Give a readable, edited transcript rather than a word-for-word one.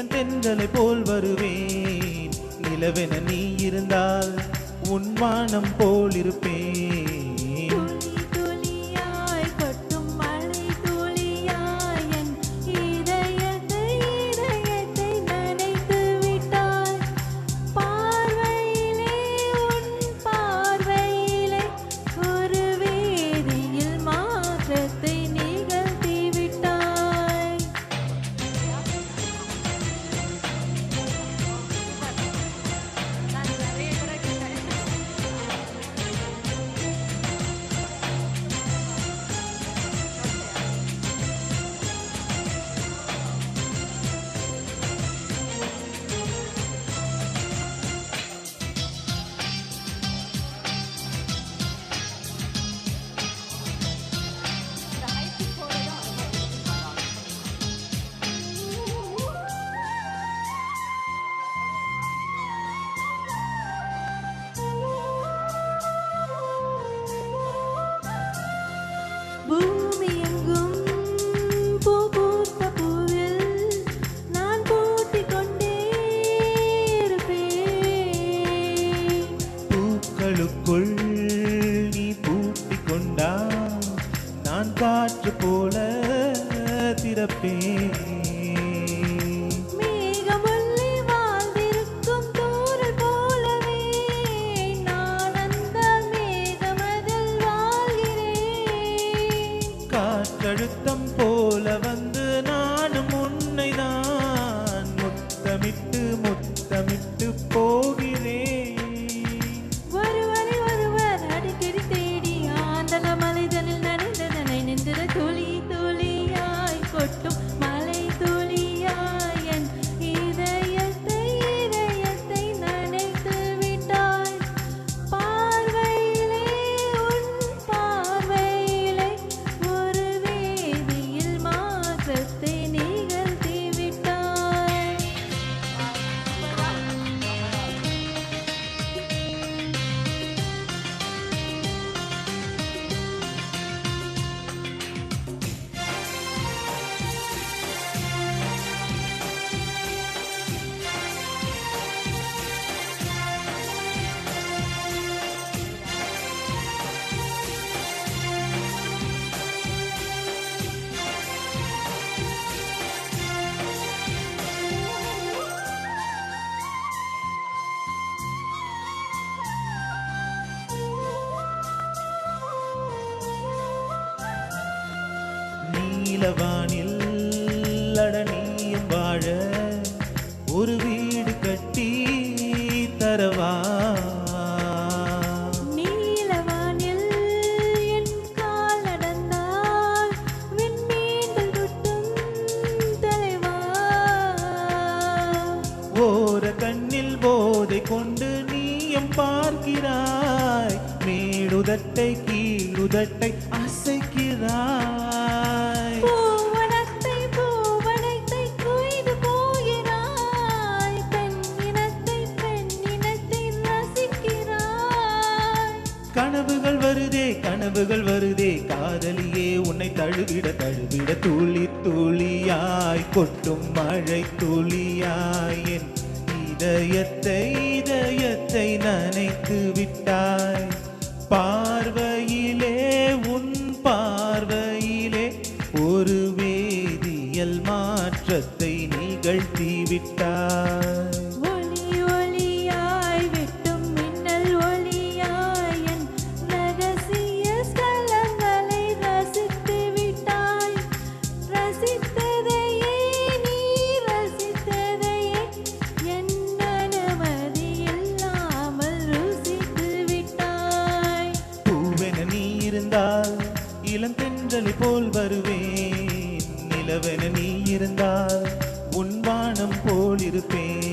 இளந்தென்றலை போல் வருவேன். நிலவென நீ இருந்தால் உன் வானம் போல் இருப்பேன். பூக்களுக்குள் நீ பூட்டிக் கொண்டால் நான் காற்று போல திறப்பேன். காற்றழுத்தம் போல வந்து நானும் உன்னை நான் முத்தமிட்டு முத்தமிட்டு போகிறேன். துளி துளியாய் கொட்டும் மலை துளியாய் என் இதயத்தை இதயத்தை நனைத்து விட்டாய். பார்வையிலே உன் பார்வையிலே ஒரு வேதியில் மாற்றத்தை நிகழ்த்தி விட்டாய். நீலவானில் அடனியும் வாழ ஒரு வீடு கட்டி தரவா. நீலவானில் என் கால் நடந்தால் விண்மீன்கள் கொட்டும் தலைவா. ஓர கண்ணில் போதை கொண்டு நீயும் பார்க்கிறாய். மேடுதட்டை கீழுதட்டை அசைக்கிறாய். பூவனத்தை பூவனத்தை கொய்து போகிறாய். பெண்ணினத்தை பெண்ணினத்தை ரசிக்கிறாய். கனவுகள் வருதே கனவுகள் வருதே காதலியே உன்னை தழுவிட தழுவிட துளி துளியாய் கொட்டும் மழை துளியாய் என் இதயத்தை இதயத்தை நனைத்து விட்டாய். பார்வையிலே உன் பார்வையிலே ஒரு வேதியியல் மாற்றத்தை நிகழ்த்தி விட்டாய். ஒளி ஒளியாய் வெட்டும் மின்னல் ஒளியாய் என் ரகசிய ஸ்தலங்களை ரசித்து விட்டாய். ரசித்ததையே நீ ரசித்ததையே என் அனுமதி இல்லாமல் ருசித்து விட்டாய். பூவென நீ இருந்தால் இளந்தென்றலை போல் வருவேன். நிலவென நீ இருந்தால் உன் வானம் போல் இருப்பேன்.